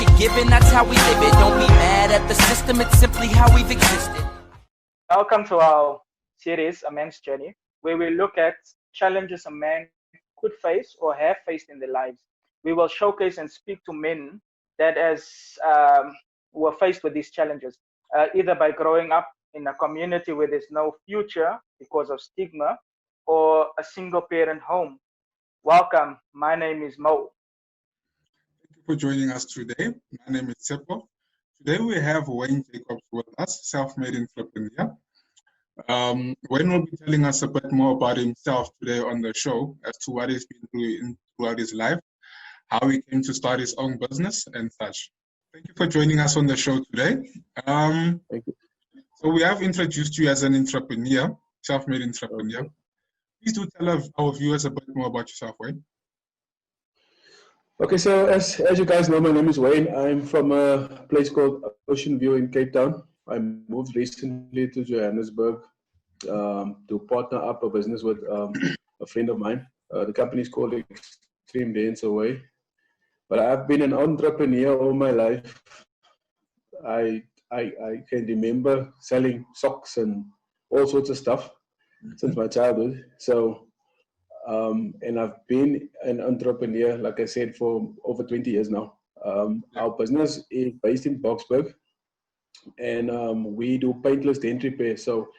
shit given, that's how we live it. Don't be mad at the system, it's simply how we've existed. Welcome to our series, A Man's Journey, where we look at challenges a man could face or have faced in their lives. We will showcase and speak to men that were faced with these challenges, either by growing up in a community where there's no future because of stigma, or a single parent home. Welcome, my name is Mo. Thank you for joining us today. My name is Seppo. Today we have Wayne Jacobs with us, self-made entrepreneur. Wayne will be telling us a bit more about himself today on the show as to what he's been doing throughout his life, how he came to start his own business and such. Thank you for joining us on the show today. Thank you. So we have introduced you as an entrepreneur, self-made entrepreneur. Please do tell our viewers a bit more about yourself, Wayne. Okay, so as you guys know, my name is Wayne. I'm from a place called Ocean View in Cape Town. I moved recently to Johannesburg to partner up a business with a friend of mine. The company is called Extreme Dance Away. But I've been an entrepreneur all my life. I can remember selling socks and all sorts of stuff since my childhood. So, and I've been an entrepreneur, like I said, for over 20 years now. Our business is based in Boksburg, and we do paintless dent repair. So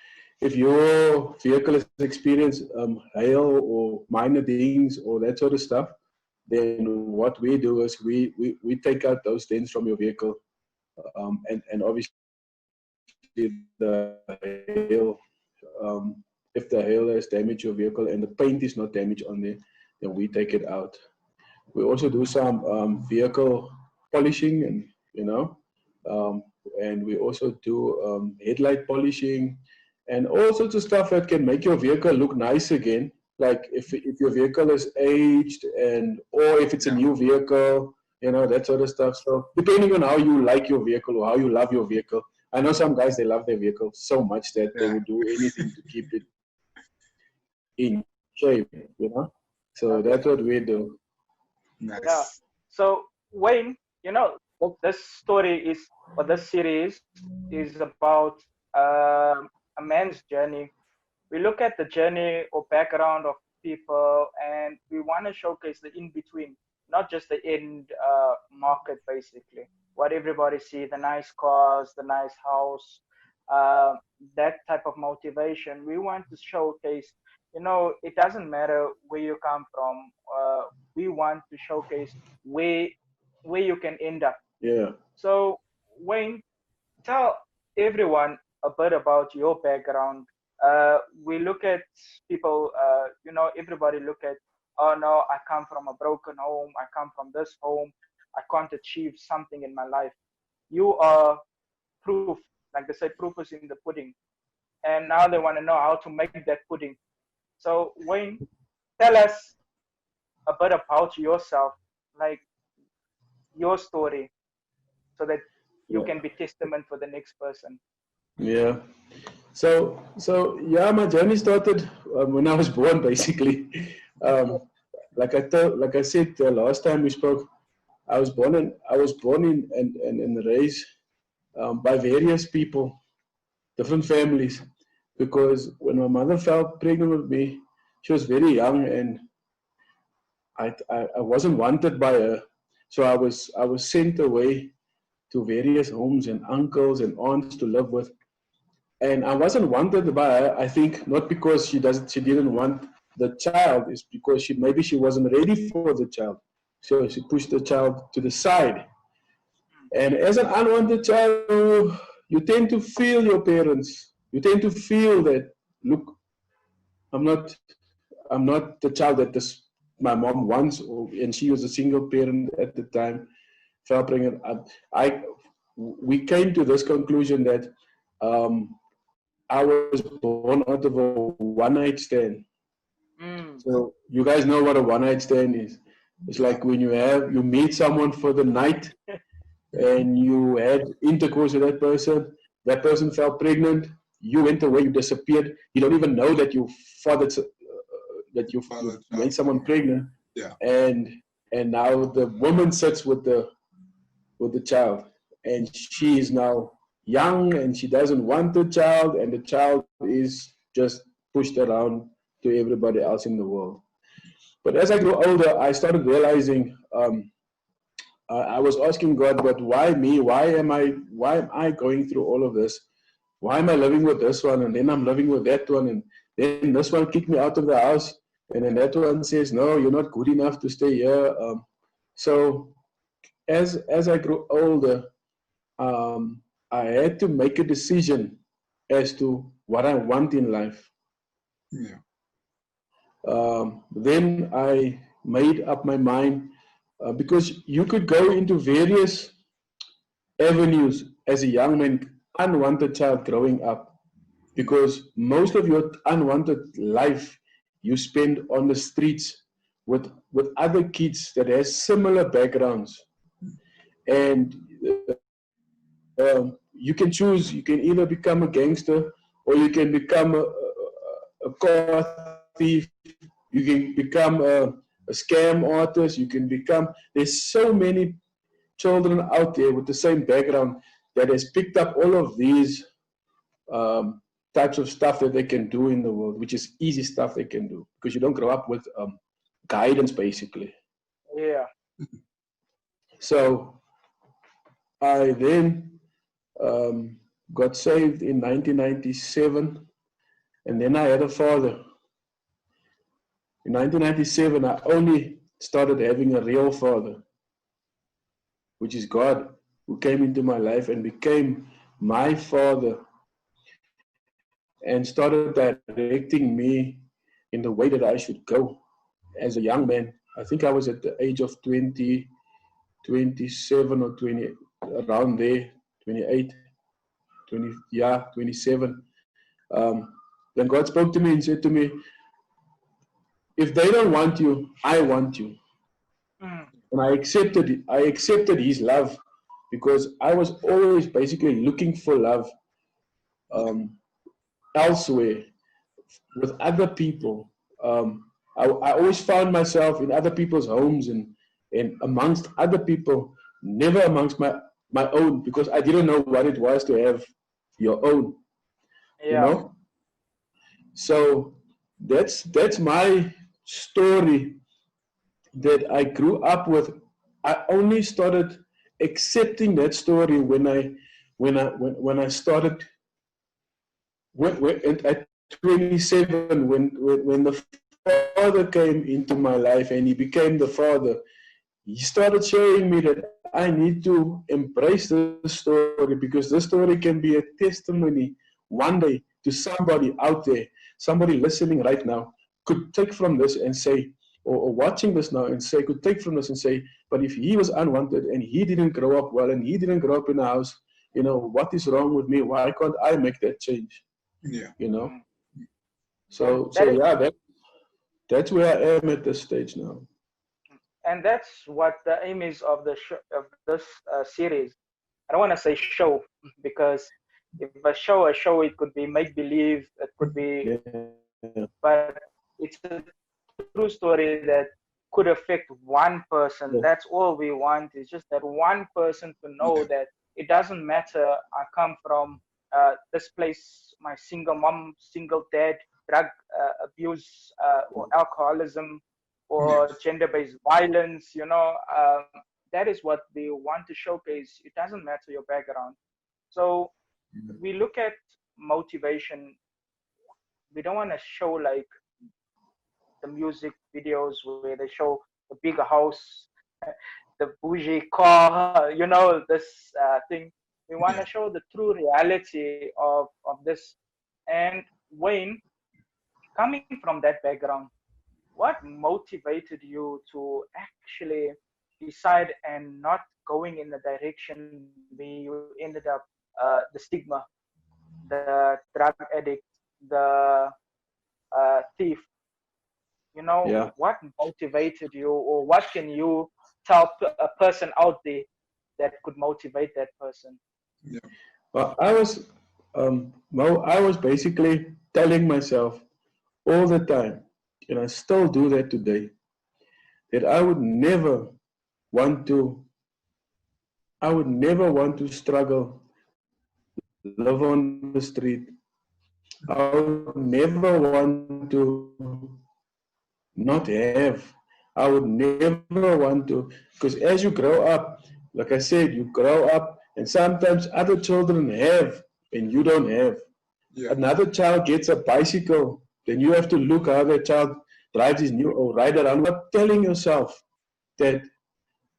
if your vehicle has experienced hail or minor dings or that sort of stuff, then what we do is we take out those dents from your vehicle, and obviously the hail, if the hail has damaged your vehicle and the paint is not damaged on there, then we take it out. We also do some vehicle polishing, and and we also do headlight polishing and all sorts of stuff that can make your vehicle look nice again. Like if your vehicle is aged, or if it's a new vehicle, that sort of stuff. So depending on how you like your vehicle or how you love your vehicle. I know some guys, they love their vehicle so much that they will do anything to keep it in shape, So that's what we do. Nice. Yeah. So Wayne, this story is, or this series is about a man's journey. We look at the journey or background of people, and we want to showcase the in-between, not just the end market, basically. What everybody see, the nice cars, the nice house, that type of motivation. We want to showcase, it doesn't matter where you come from. We want to showcase where you can end up. Yeah. So, Wayne, tell everyone a bit about your background. We look at people, everybody look at, oh no, I come from a broken home, I come from this home, I can't achieve something in my life. You are proof, like they say, proof is in the pudding. And now they want to know how to make that pudding. So Wayne, tell us a bit about yourself, like your story, so that you can be testament for the next person. Yeah. So yeah, my journey started when I was born, basically. Like I said last time we spoke, I was born in and raised by various people, different families, because when my mother fell pregnant with me, she was very young, and I wasn't wanted by her, so I was sent away to various homes and uncles and aunts to live with. And I wasn't wanted by her, I think, not because she didn't want the child, it's because maybe she wasn't ready for the child. So she pushed the child to the side. And as an unwanted child, you tend to feel your parents. You tend to feel that, look, I'm not the child that my mom wants, and she was a single parent at the time, fell pregnant. We came to this conclusion that I was born out of a one-night stand. So you guys know what a one-night stand is. It's like when you meet someone for the night and you had intercourse with that person fell pregnant, you went away, you disappeared, you don't even know that you made someone pregnant. Yeah. And now the woman sits with the with the child, and she is now young and she doesn't want the child, and the child is just pushed around to everybody else in the world. But as I grew older, I started realizing, I was asking God, but why me? Why am I going through all of this? Why am I living with this one, and then I'm living with that one, and then this one kicked me out of the house, and then that one says, no, you're not good enough to stay here. So as I grew older, I had to make a decision as to what I want in life. Yeah. Then I made up my mind, because you could go into various avenues as a young man, unwanted child growing up, because most of your unwanted life you spend on the streets with other kids that has similar backgrounds, and you can choose. You can either become a gangster, or you can become a car thief. You can become a scam artist. You can become. There's so many children out there with the same background that has picked up all of these types of stuff that they can do in the world, which is easy stuff they can do because you don't grow up with guidance, basically. Yeah. So I then got saved in 1997, and then I had a father. In 1997, I only started having a real father, which is God, who came into my life and became my father and started directing me in the way that I should go as a young man. I think I was at the age of 20, 27 or 20, around there, 28, 20, yeah, 27. Then God spoke to me and said to me, if they don't want you, I want you. And I accepted it. I accepted his love because I was always basically looking for love elsewhere with other people. I always found myself in other people's homes and amongst other people, never amongst my own, because I didn't know what it was to have your own. Yeah. You know? So that's my story that I grew up with. I only started accepting that story when I started at 27, when the father came into my life and he became the father. He started showing me that I need to embrace this story, because this story can be a testimony one day to somebody out there. Somebody listening right now could take from this and say, or watching this now and say, could take from this and say, but if he was unwanted and he didn't grow up well and he didn't grow up in a house, you know, what is wrong with me? Why can't I make that change? Yeah. You know? So yeah, that's where I am at this stage now. And that's what the aim is of the of this series. I don't want to say show, because if a show, it could be make believe, it could be, but it's a true story that could affect one person. That's all we want, is just that one person to know that it doesn't matter. I come from this place, my single mom, single dad, drug abuse, or alcoholism, or gender-based violence, you know, that is what we want to showcase. It doesn't matter your background. So we look at motivation. We don't want to show like the music videos where they show the big house, the bougie car, you know, this thing. We want to show the true reality of this. And Wayne, coming from that background, what motivated you to actually decide and not going in the direction where you ended up, the stigma, the drug addict, the thief? You know, what motivated you, or what can you tell a person out there that could motivate that person? Well, I was basically telling myself all the time, and I still do that today, that I would never want to I would never want to struggle, live on the street. I would never want to not have. I would never want to, because as you grow up, like I said, you grow up and sometimes other children have and you don't have. Yeah. Another child gets a bicycle, then you have to look how that child drives his new or ride around. But telling yourself that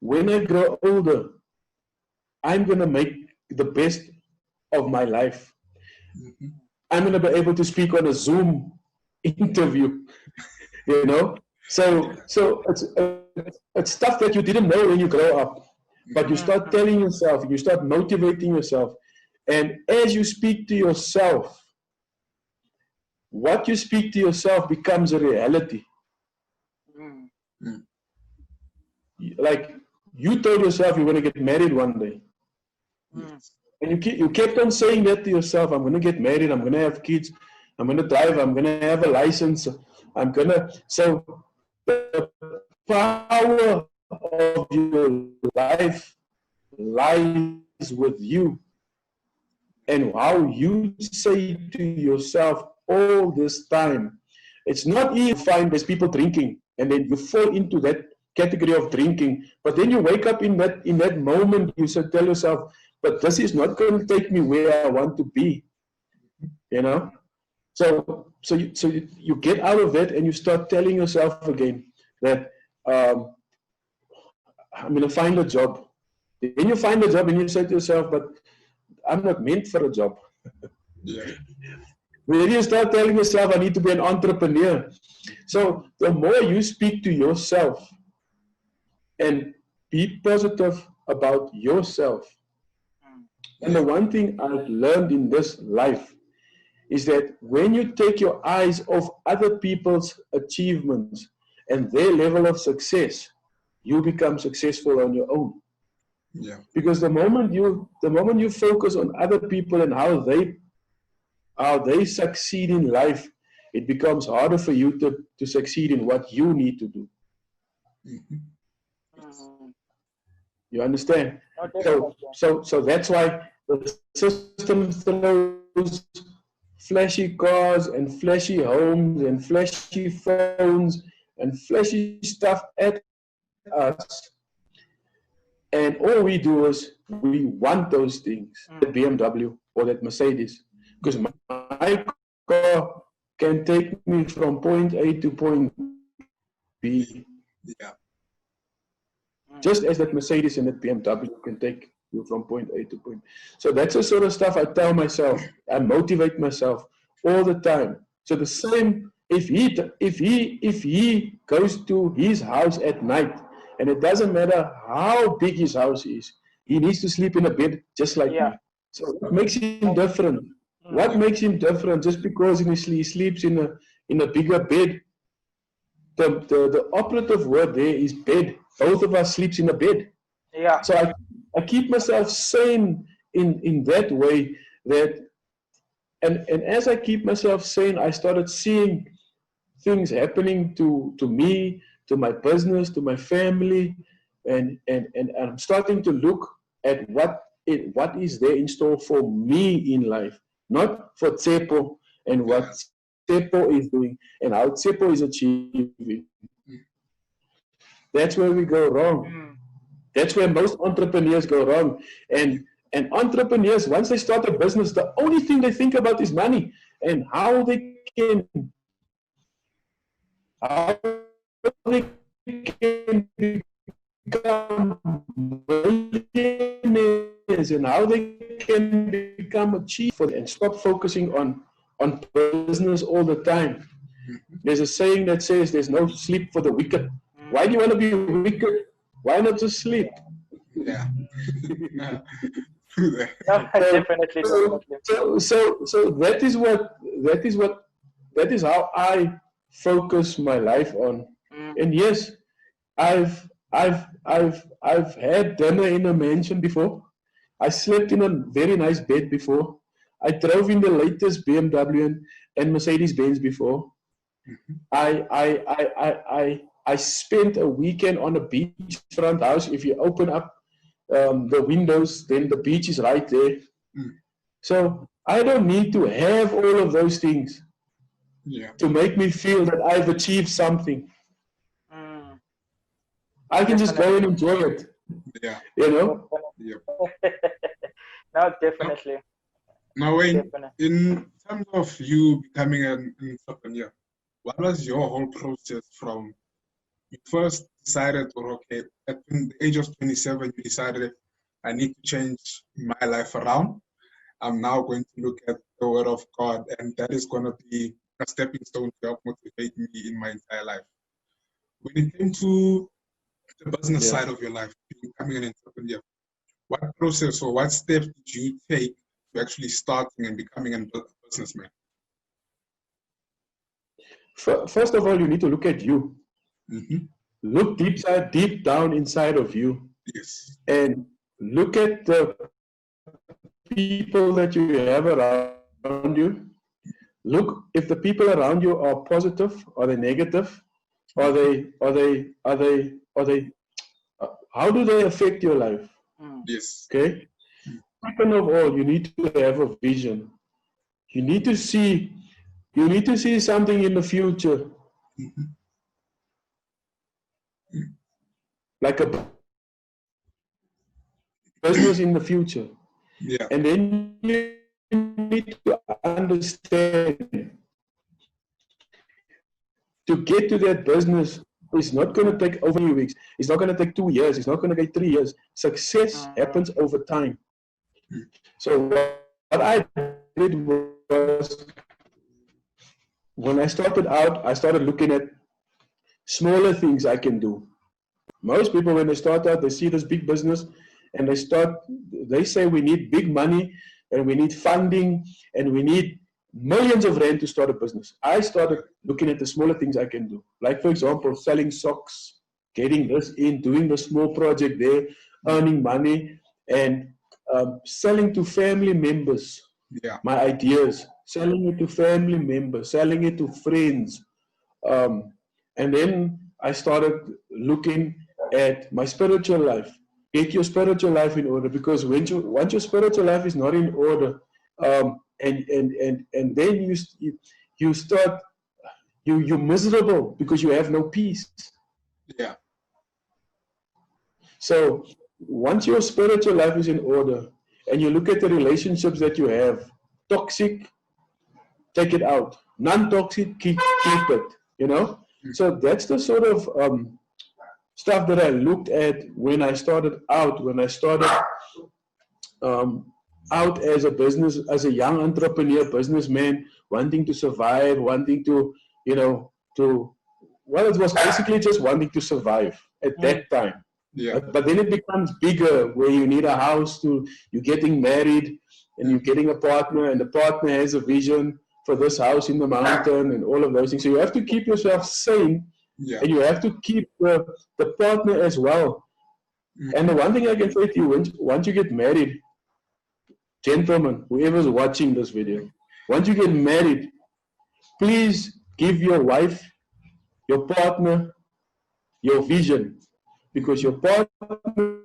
when I grow older, I'm going to make the best of my life. Mhm. I'm going to be able to speak on a Zoom interview, you know. So it's stuff that you didn't know when you grow up, but you start telling yourself, you start motivating yourself, and as you speak to yourself, what you speak to yourself becomes a reality. Mm. Like you told yourself you're going to get married one day, Yes. and you kept on saying that to yourself. I'm going to get married. I'm going to have kids. I'm going to drive. I'm going to have a license. I'm going to. So the power of your life lies with you and how you say to yourself all this time. It's not easy to find there's people drinking and then you fall into that category of drinking, but then you wake up in that moment, you should tell yourself, but this is not going to take me where I want to be, you know. So you get out of that and you start telling yourself again that I'm going to find a job. Then you find a job and you say to yourself, but I'm not meant for a job. Yeah. Then you start telling yourself, I need to be an entrepreneur. So the more you speak to yourself and be positive about yourself. And the one thing I've learned in this life is that when you take your eyes off other people's achievements and their level of success, you become successful on your own. Yeah. Because the moment you focus on other people and how they succeed in life, it becomes harder for you to succeed in what you need to do. Mhm. You understand? No, definitely. So that's why the system throws flashy cars and flashy homes and flashy phones and flashy stuff at us. And all we do is we want those things, that BMW or that Mercedes. Because my car can take me from point A to point B, Yeah. just as that Mercedes and that BMW can take you from point A to point. So that's the sort of stuff I tell myself. I motivate myself all the time. So the same, if he goes to his house at night, and it doesn't matter how big his house is, he needs to sleep in a bed just like me. So what makes him different? What makes him different? Just because he sleeps in a bigger bed. The operative word there is bed. Both of us sleeps in a bed. Yeah. So I keep myself sane in that way, that and as I keep myself sane, I started seeing things happening to me, to my business, to my family, and I'm starting to look at what is there in store for me in life, not for Tsepo and what Tsepo is doing and how Tsepo is achieving. That's where we go wrong. That's where most entrepreneurs go wrong. And entrepreneurs, once they start a business, the only thing they think about is money and how they can become millionaires and how they can become a chief and stop focusing on business all the time. There's a saying that says there's no sleep for the wicked. Why do you want to be wicked? Why not just sleep? Yeah. Definitely. So that is how I focus my life on. And yes, I've had dinner in a mansion before. I slept in a very nice bed before. I drove in the latest BMW and Mercedes Benz before. I spent a weekend on a beachfront house. If you open up the windows, then the beach is right there. So I don't need to have all of those things to make me feel that I've achieved something. I can just go and enjoy it. Yeah. You know? Yeah. No, definitely. Now, Wayne, Definitely. in terms of you becoming an entrepreneur, what was your whole process from you first decided, or okay, at the age of 27, you decided, I need to change my life around. I'm now going to look at the Word of God, and that is going to be a stepping stone to help motivate me in my entire life. When it came to the business side of your life, becoming an entrepreneur, what process or what steps did you take to actually starting and becoming a businessman? First of all, you need to look at you. Look deep down inside of you. Yes. And look at the people that you have around you. Look if the people around you are positive or they negative, how do they affect your life? Yes. Okay. Second of all, you need to have a vision. You need to see something in the future. Like a business in the future. Yeah. And then you need to understand, to get to that business, it's not going to take over 2 weeks. It's not going to take 2 years. It's not going to take 3 years. Success happens over time. So what I did was, when I started out, I started looking at smaller things I can do. Most people, when they start out, they see this big business and they say we need big money and we need funding and we need millions of rand to start a business. I started looking at the smaller things I can do. Like, for example, selling socks, getting this in, doing the small project there, earning money, and selling to family members my ideas, selling it to family members, selling it to friends. And then I started looking at my spiritual life. Get your spiritual life in order, because once your spiritual life is not in order, and then you're miserable because you have no peace. Yeah. So once your spiritual life is in order, and you look at the relationships that you have, toxic, take it out. Non-toxic, keep it. You know. So that's the sort of stuff that I looked at when I started out. When I started out as a young entrepreneur, businessman, wanting to survive, wanting to, well, it was basically just wanting to survive at that time. Yeah. But then it becomes bigger, where you need a house, you're getting married, and you're getting a partner, and the partner has a vision for this house in the mountain and all of those things. So you have to keep yourself sane, and you have to keep the partner as well. And the one thing I can say to you, once you get married, gentlemen, whoever's watching this video, once you get married, please give your wife, your partner, your vision, because your partner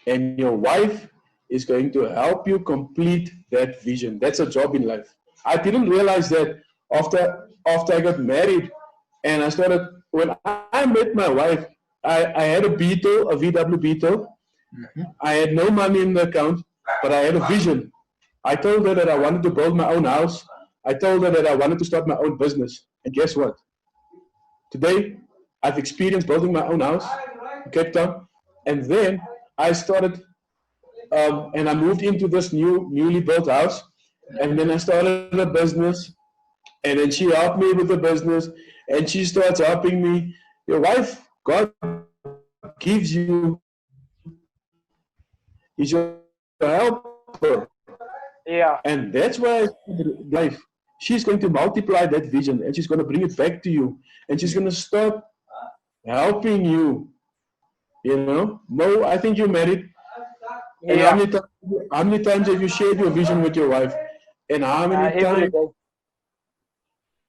and your wife is going to help you complete that vision. That's a job in life. I didn't realize that after I got married, and I started, when I met my wife, I had a Beetle, a VW Beetle. I had no money in the account, but I had a vision. I told her that I wanted to build my own house. I told her that I wanted to start my own business. And guess what? Today, I've experienced building my own house in Cape Town. And then I started, and I moved into this newly built house. And then I started a business. And then she helped me with the business. And she starts helping me. Your wife, God gives you, is your helper. Yeah. And that's why life, she's going to multiply that vision, and she's going to bring it back to you, and she's going to start helping you. Mo, I think you're married. And Yeah. how many times have you shared your vision with your wife? And how many times?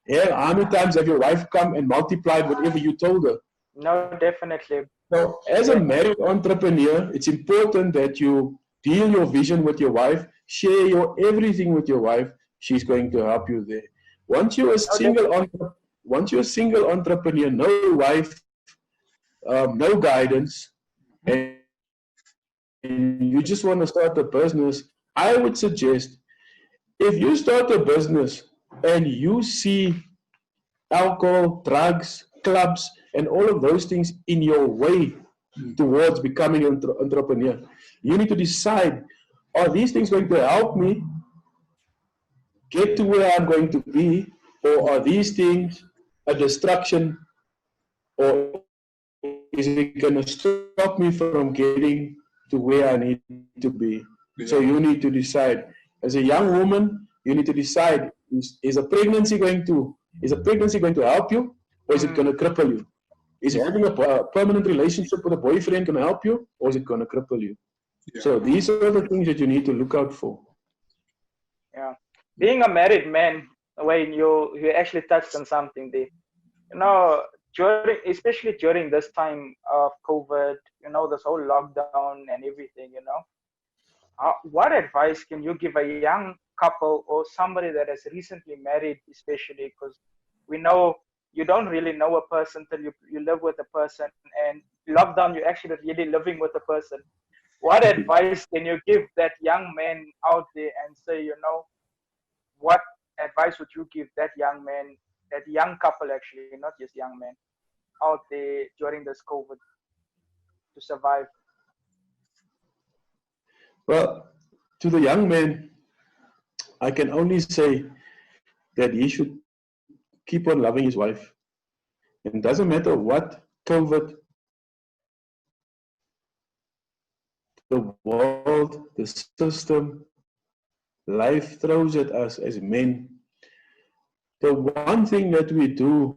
Yeah, how many times have your wife come and multiplied whatever you told her? No, definitely. So, as a married entrepreneur, it's important that you deal your vision with your wife, share your everything with your wife. She's going to help you there. Once you're a No, once you're a single entrepreneur, no wife, no guidance, and you just want to start a business, I would suggest if you start a business and you see alcohol, drugs, clubs, and all of those things in your way towards becoming an entrepreneur, you need to decide, are these things going to help me get to where I'm going to be, or are these things a distraction, or is it going to stop me from getting to where I need to be? So you need to decide. As a young woman, you need to decide, is a pregnancy going to help you, or is it going to cripple you? Is having a permanent relationship with a boyfriend going to help you, or is it going to cripple you? So Yeah. these are the things that you need to look out for. Yeah. Being a married man, when you actually touched on something there. You know, especially during this time of COVID, this whole lockdown and everything, what advice can you give a young couple or somebody that has recently married, especially because we know you don't really know a person till you live with a person, and lockdown you're actually really living with a person. What advice can you give that young man out there and say, what advice would you give that young man, that young couple actually, not just young men, out there during this COVID to survive? Well, to the young man, I can only say that he should keep on loving his wife. And it doesn't matter what COVID, the world, the system, life throws at us as men. The one thing that we do,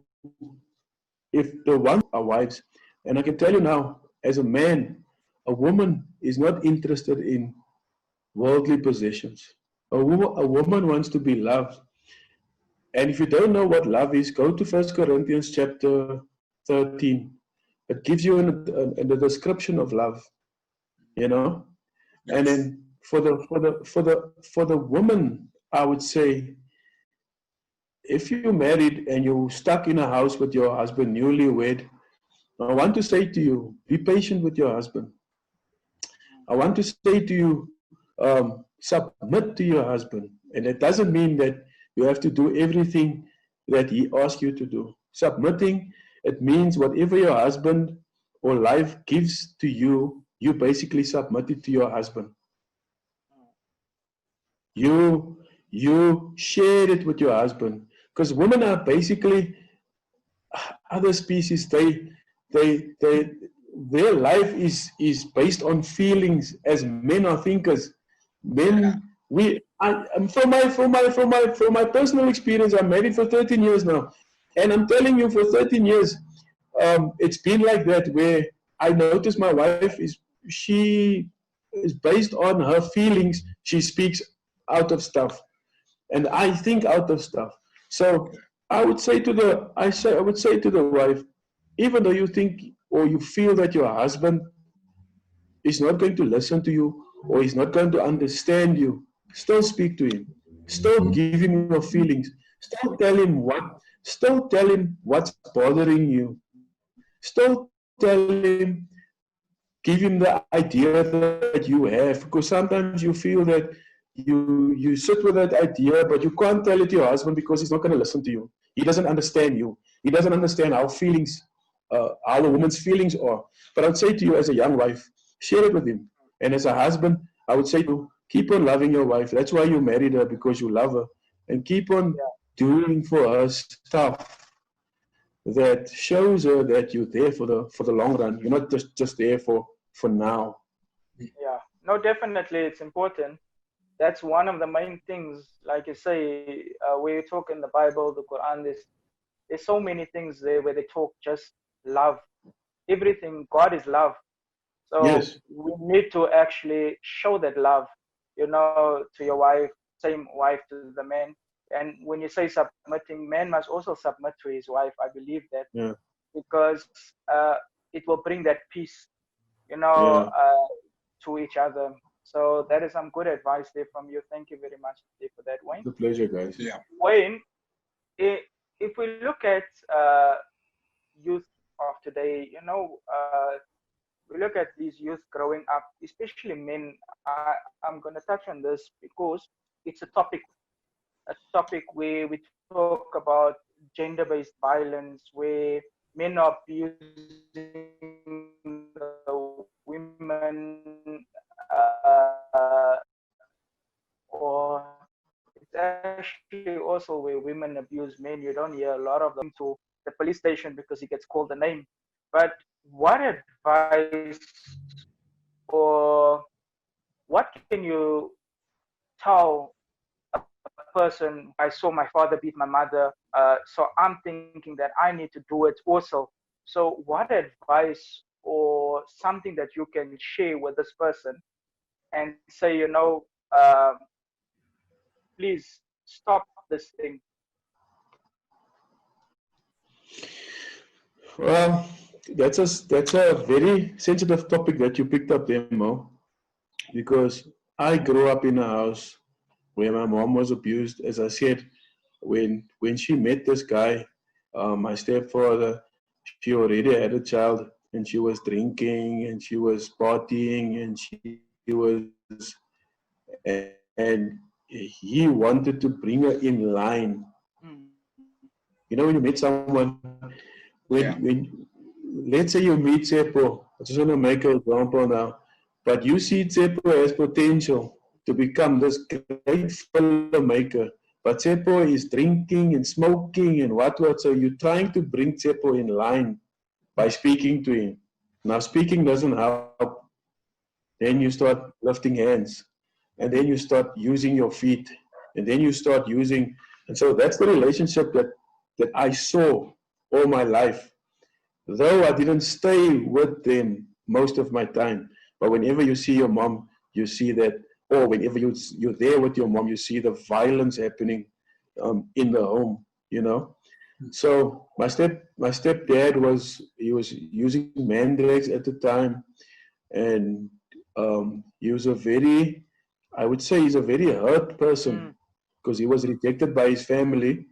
if the one our wives, and I can tell you now, as a man, a woman is not interested in worldly possessions. A woman wants to be loved. And if you don't know what love is, go to 1 Corinthians chapter 13. It gives you a description of love, you know. And Yes. then for the woman, I would say, if you're married and you're stuck in a house with your husband, newlywed, I want to say to you, be patient with your husband. I want to say to you, submit to your husband. And it doesn't mean that you have to do everything that he asks you to do. Submitting, it means whatever your husband or life gives to you, you basically submit it to your husband. You share it with your husband. Because women are basically other species, they their life is based on feelings. As men are thinkers. Men, from my personal experience, I'm married for 13 years now, and I'm telling you, for 13 years, it's been like that, where I notice my wife she is based on her feelings. She speaks out of stuff, and I think out of stuff. So I would say to the wife, even though you think or you feel that your husband is not going to listen to you or is not going to understand you, still speak to him. Still give him your feelings. Still tell him what's bothering you. Still tell him, give him the idea that you have, because sometimes you feel that you sit with that idea, but you can't tell it to your husband because he's not going to listen to you. He doesn't understand you. He doesn't understand how a woman's feelings are. But I would say to you, as a young wife, share it with him. And as a husband, I would say to you, keep on loving your wife. That's why you married her, because you love her, and keep on doing for her stuff that shows her that you're there for the long run. You're not just there for now. Yeah, no, definitely it's important. That's one of the main things. Like you say, where you talk in the Bible, the Quran, there's so many things there where they talk just love. Everything, God is love. So Yes. we need to actually show that love, to your wife, same wife to the man. And when you say submitting, man must also submit to his wife. I believe that. Yeah. because it will bring that peace, you know, Yeah. to each other. So that is some good advice there from you. Thank you very much for that, Wayne. It's a pleasure, guys. Yeah. Wayne, if we look at youth of today, you know, we look at these youth growing up, especially men. I'm going to touch on this because it's a topic where we talk about gender-based violence, where men are abusing the women, or it's actually also where women abuse men. You don't hear a lot of them to the police station because he gets called a name. But what advice or what can you tell a person? I saw my father beat my mother, so I'm thinking that I need to do it also. So what advice or something that you can share with this person and say, you know, please stop this thing? Well, that's a very sensitive topic that you picked up there, Mo, because I grew up in a house where my mom was abused. As I said, when she met this guy, my stepfather, she already had a child, and she was drinking and she was partying and she was, and he wanted to bring her in line. Mm. You know, when you meet someone, Yeah. when let's say you meet Tsepo, I just want to make an example now, but you see Tsepo has potential to become this great filmmaker, but Tsepo is drinking and smoking and what, so you're trying to bring Tsepo in line by speaking to him. Now, speaking doesn't help. Then you start lifting hands, and then you start using your feet, and then you start using, and so that's the relationship that I saw all my life. Though I didn't stay with them most of my time, but whenever you see your mom, you see that, or whenever you're there with your mom, you see the violence happening in the home, you know. So my stepdad he was using mandrakes at the time, and he was I would say he's a very hurt person because he was rejected by his family.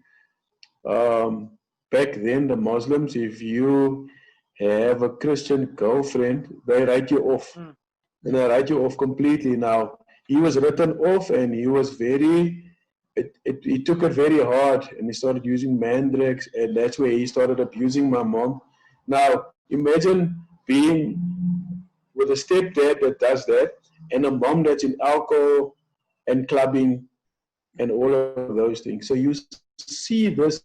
Back then, the Muslims, if you have a Christian girlfriend, they write you off. And they write you off completely. Now, he was written off and he was he took it very hard and he started using mandrakes, and that's where he started abusing my mom. Now, imagine being with a stepdad that does that and a mom that's in alcohol and clubbing and all of those things. So you see this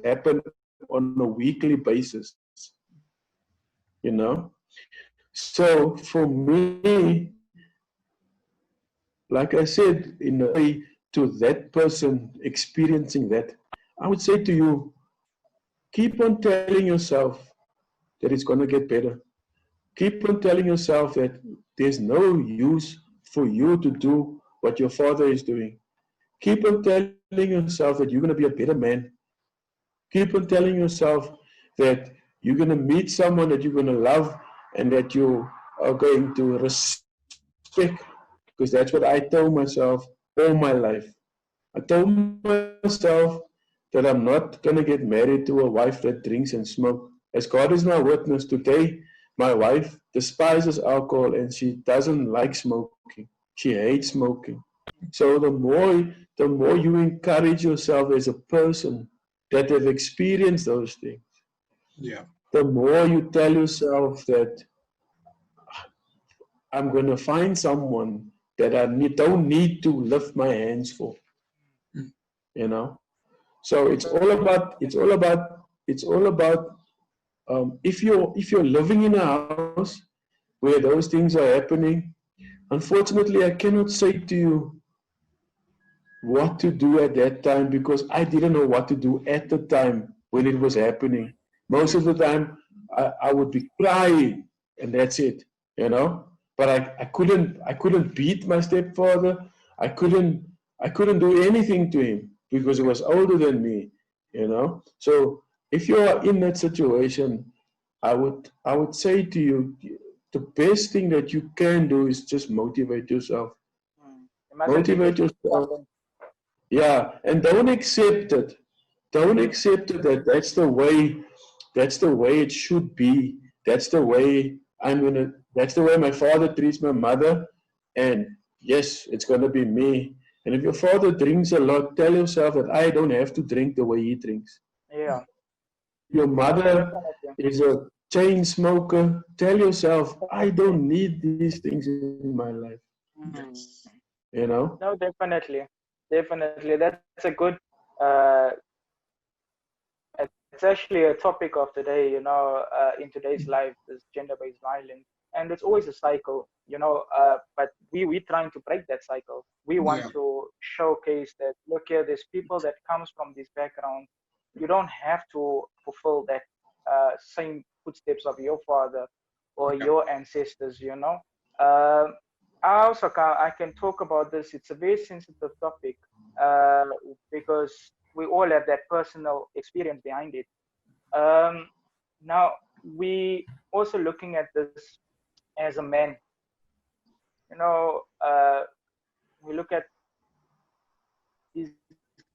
happen on a weekly basis, you know. So for me, like I said, in a way to that person experiencing that, I would say to you, keep on telling yourself that it's going to get better. Keep on telling yourself that there's no use for you to do what your father is doing. Keep on telling yourself that you're going to be a better man. Keep on telling yourself that you're going to meet someone that you're going to love and that you are going to respect. Because that's what I told myself all my life. I told myself that I'm not going to get married to a wife that drinks and smokes. As God is my witness, today my wife despises alcohol and she doesn't like smoking. She hates smoking. So the more you encourage yourself as a person that have experienced those things, Yeah. the more you tell yourself that I'm going to find someone that I don't need to lift my hands for, you know. So it's all about if you're living in a house where those things are happening. Unfortunately, I cannot say to you what to do at that time because I didn't know what to do at the time when it was happening. Most of the time, I would be crying, and that's it, you know. But I couldn't beat my stepfather. I couldn't do anything to him because he was older than me, you know. So if you are in that situation, I would say to you, the best thing that you can do is just motivate yourself. You mustn't be Motivate yourself. disappointed. Yeah, and don't accept it. Don't accept it that that's the way it should be. That's the way that's the way my father treats my mother. And yes, it's gonna be me. And if your father drinks a lot, tell yourself that I don't have to drink the way he drinks. Yeah, Your no, mother definitely. is a chain smoker. Tell yourself, I don't need these things in my life. Mm. Yes. You know? No, definitely, definitely. That's a good. Uh, it's actually a topic of today. In today's life, this gender-based violence, and it's always a cycle. But we trying to break that cycle. We want Yeah. to showcase that look here, there's people that comes from this background. You don't have to fulfill that same footsteps of your father or Yeah. your ancestors. Um, I can talk about this. It's a very sensitive topic uh, because we all have that personal experience behind it. Um, Now, we also looking at this as a man. You know, uh, we look at these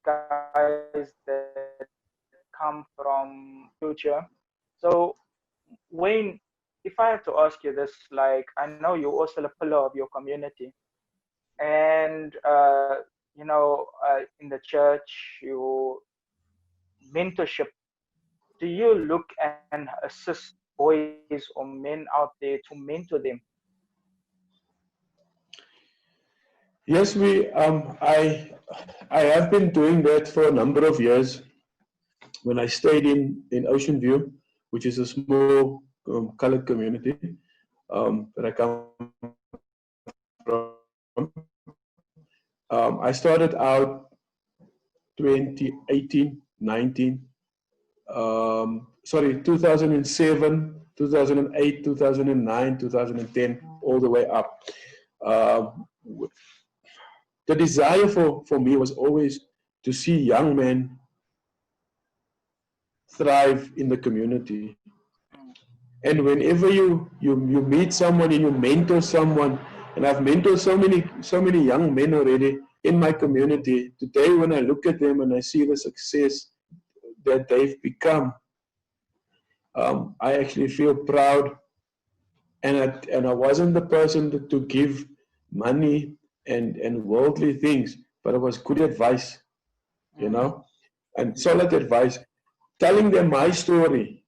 guys that come from future. So, Wayne, if I have to ask you this, like I know you're also a pillar of your community, and in the church, you mentorship. Do you look and assist boys or men out there to mentor them? Yes, I have been doing that for a number of years. When I stayed in Ocean View, which is a small colored community that I come from, I started out 2018, 19, sorry, 2007, 2008, 2009, 2010, all the way up. Um, the desire for me was always to see young men thrive in the community. And whenever you meet someone and you mentor someone, and I've mentored so many young men already in my community. Today, when I look at them and I see the success that they've become, I actually feel proud. And I wasn't the person to give money and worldly things, but it was good advice, and solid advice, telling them my story,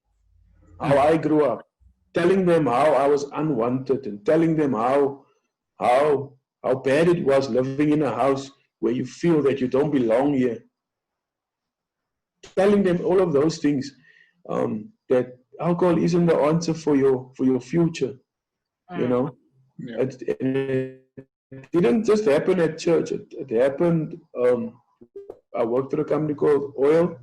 how I grew up, telling them how I was unwanted, and telling them how how bad it was living in a house where you feel that you don't belong here. Telling them all of those things, that alcohol isn't the answer for your future. You Mm. know, Yeah. it didn't just happen at church. It happened. I worked for a company called Oil.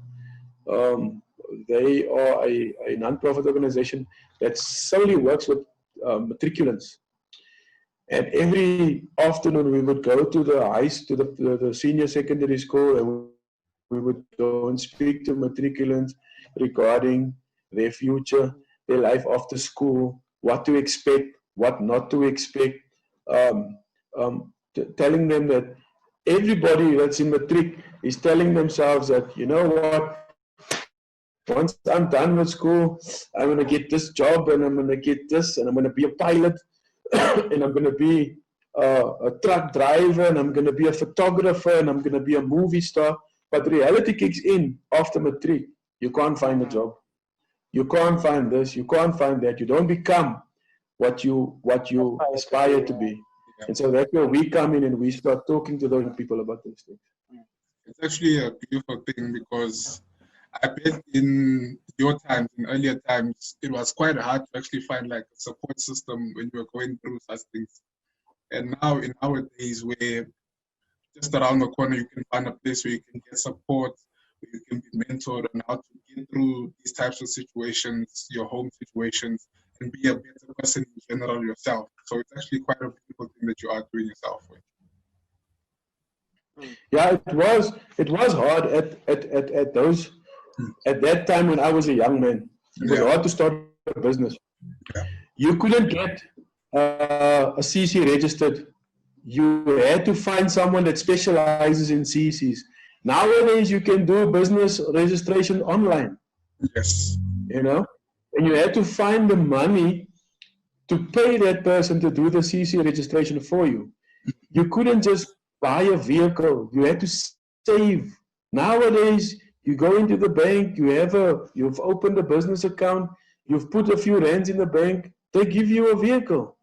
Um, they are a non-profit organization that solely works with matriculants. And every afternoon we would go to the senior secondary school, and we would go and speak to matriculants regarding their future, their life after school, what to expect, what not to expect, telling them that everybody that's in matric is telling themselves that, you know what, once I'm done with school, I'm going to get this job, and I'm going to get this, and I'm going to be a pilot, and I'm going to be a truck driver, and I'm going to be a photographer, and I'm going to be a movie star. But reality kicks in after matric. You can't find a job. You can't find this. You can't find that. You don't become what you aspire to be. Yeah. And so that's where we come in and we start talking to those people about those things. It's actually a beautiful thing because I bet in your times, in earlier times, it was quite hard to actually find like a support system when you were going through such things. And now in our days where just around the corner you can find a place where you can get support, where you can be mentored on how to get through these types of situations, your home situations, and be a better person in general yourself. So it's actually quite a beautiful thing that you are doing yourself with. Yeah, it was hard at those At that time when I was a young man, it was hard to start a business. You couldn't get a CC registered. You had to find someone that specializes in CCs. Nowadays, you can do business registration online. Yes. You know, and you had to find the money to pay that person to do the CC registration for you. You couldn't just buy a vehicle. You had to save. Nowadays, you go into the bank, you've opened a business account, you've put a few rands in the bank, they give you a vehicle.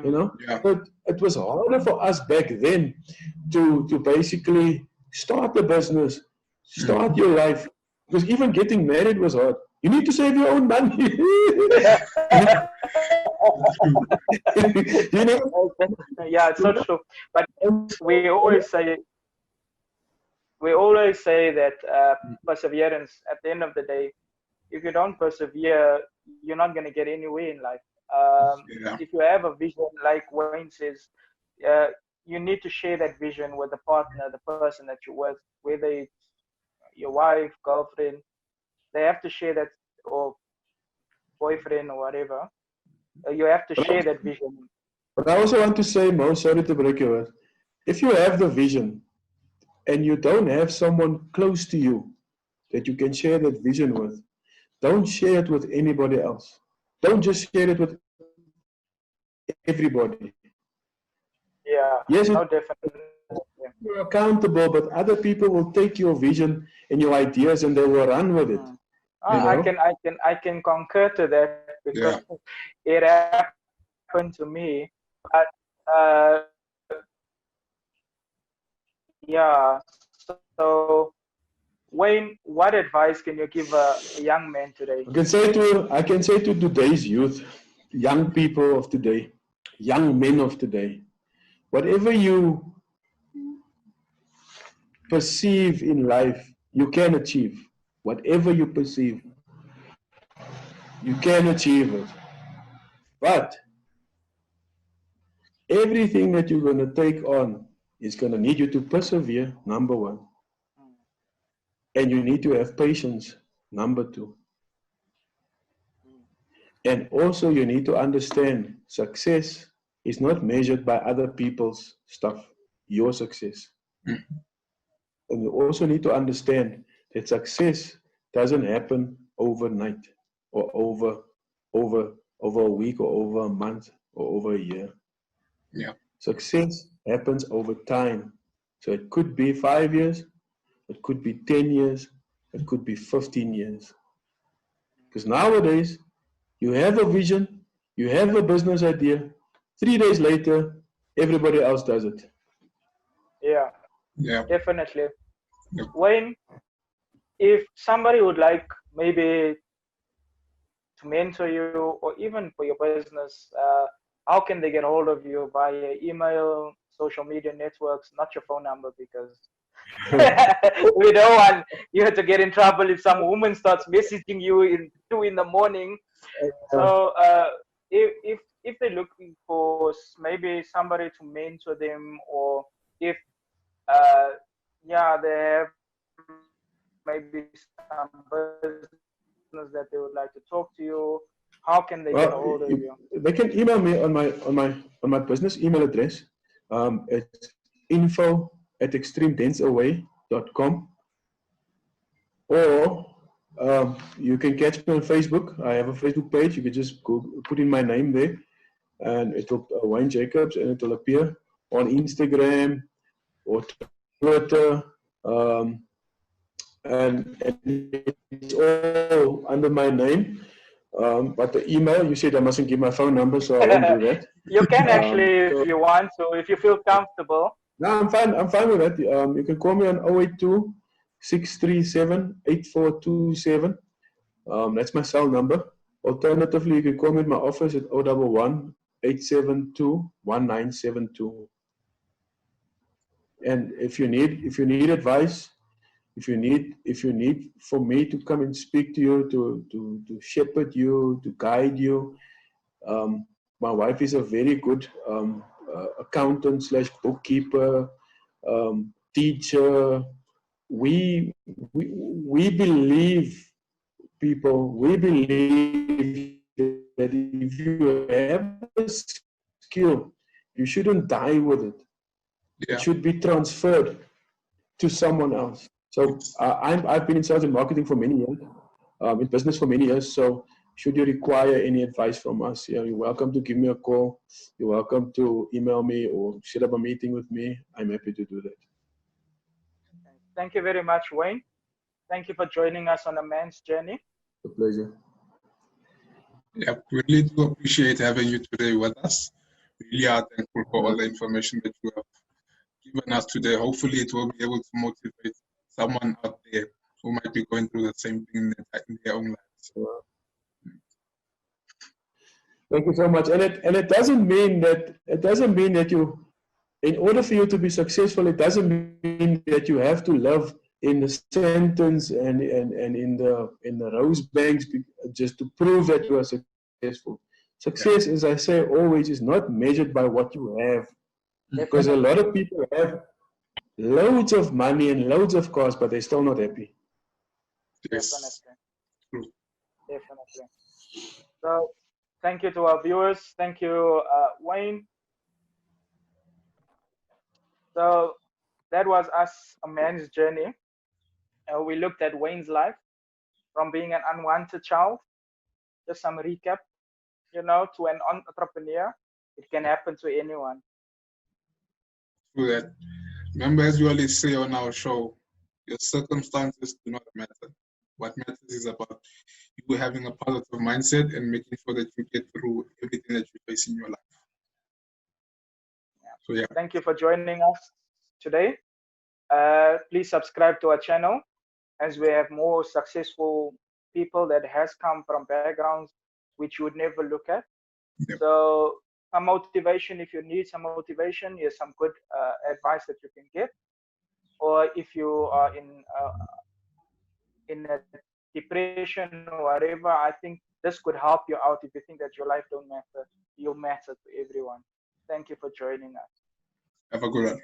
You know, but it was harder for us back then to basically start the business, start your life, because even getting married was hard. You need to save your own money. You know? Yeah, it's so true. But we always say that perseverance. At the end of the day, if you don't persevere, you're not going to get anywhere in life. If you have a vision, like Wayne says, you need to share that vision with the partner, the person that you're with, whether it's your wife, girlfriend. They have to share that, or boyfriend or whatever. You have to share that vision. But I also want to say, Mo, sorry to break your word. If you have the vision and you don't have someone close to you that you can share that vision with, don't share it with anybody else. Don't just share it with everybody. Yeah, yes, no, definitely. You're accountable, but other people will take your vision and your ideas and they will run with it. I can concur to that, because it happened to me. But so Wayne, what advice can you give a young man today? I can say to today's youth, young people of today, young men of today, whatever you perceive in life, you can achieve. Whatever you perceive, you can achieve it. But everything that you're going to take on is going to need you to persevere, number one. And you need to have patience, number two. And also you need to understand success is not measured by other people's stuff, your success. And you also need to understand that success doesn't happen overnight or over a week or over a month or over a year. Success happens over time. So it could be 5 years, it could be 10 years, it could be 15 years. Because nowadays, you have a vision, you have a business idea, 3 days later, everybody else does it. Yeah, definitely. Wayne, if somebody would like maybe to mentor you or even for your business, how can they get hold of you? Via email, social media networks, not your phone number, because we don't want you to get in trouble if some woman starts messaging you in 2 a.m. So if they're looking for maybe somebody to mentor them, or if they have maybe some business that they would like to talk to you, how can they get a hold of you? They can email me on my business email address. It's info@extremedenseaway.com, or you can catch me on Facebook. I have a Facebook page. You can just go put in my name there, and it will Wayne Jacobs, and it will appear on Instagram or Twitter, and it's all under my name. But the email, you said I mustn't give my phone number, so I won't do that. You can actually, if you want to, if you feel comfortable. No, I'm fine. I'm fine with that. You can call me on 082-637-8427. That's my cell number. Alternatively, you can call me at my office at 011-872-1972. And if you need advice, if you need for me to come and speak to you, to shepherd you, to guide you, my wife is a very good accountant / bookkeeper, teacher, we believe people, we believe that if you have a skill, you shouldn't die with it. Yeah. It should be transferred to someone else. So I've been in sales and marketing for many years, in business for many years. So should you require any advice from us, you're welcome to give me a call. You're welcome to email me or set up a meeting with me. I'm happy to do that. Thank you very much, Wayne. Thank you for joining us on a man's journey. A pleasure. Yeah, we really do appreciate having you today with us. We really are thankful for all the information that you have given us today. Hopefully it will be able to motivate someone out there who might be going through the same thing in their own lives. Thank you so much. And it doesn't mean that you, in order for you to be successful, it doesn't mean that you have to live in the sentence and in the rose banks just to prove that you are successful. Success, as I say always, is not measured by what you have. Because a lot of people have loads of money and loads of cars, but they're still not happy. Yes. Definitely. Definitely. So thank you to our viewers. Thank you, Wayne. So that was us, a man's journey. We looked at Wayne's life from being an unwanted child. Just some recap, to an entrepreneur. It can happen to anyone. True that. Remember, as we always say on our show, your circumstances do not matter. What matters is about you having a positive mindset and making sure that you get through everything that you face in your life. So yeah. Thank you for joining us today. Please subscribe to our channel, as we have more successful people that has come from backgrounds which you would never look at. Yep. So some motivation, if you need some motivation, here's some good advice that you can get. Or if you are in a depression or whatever, I think this could help you out. If you think that your life don't matter, you matter to everyone. Thank you for joining us. Have a good one.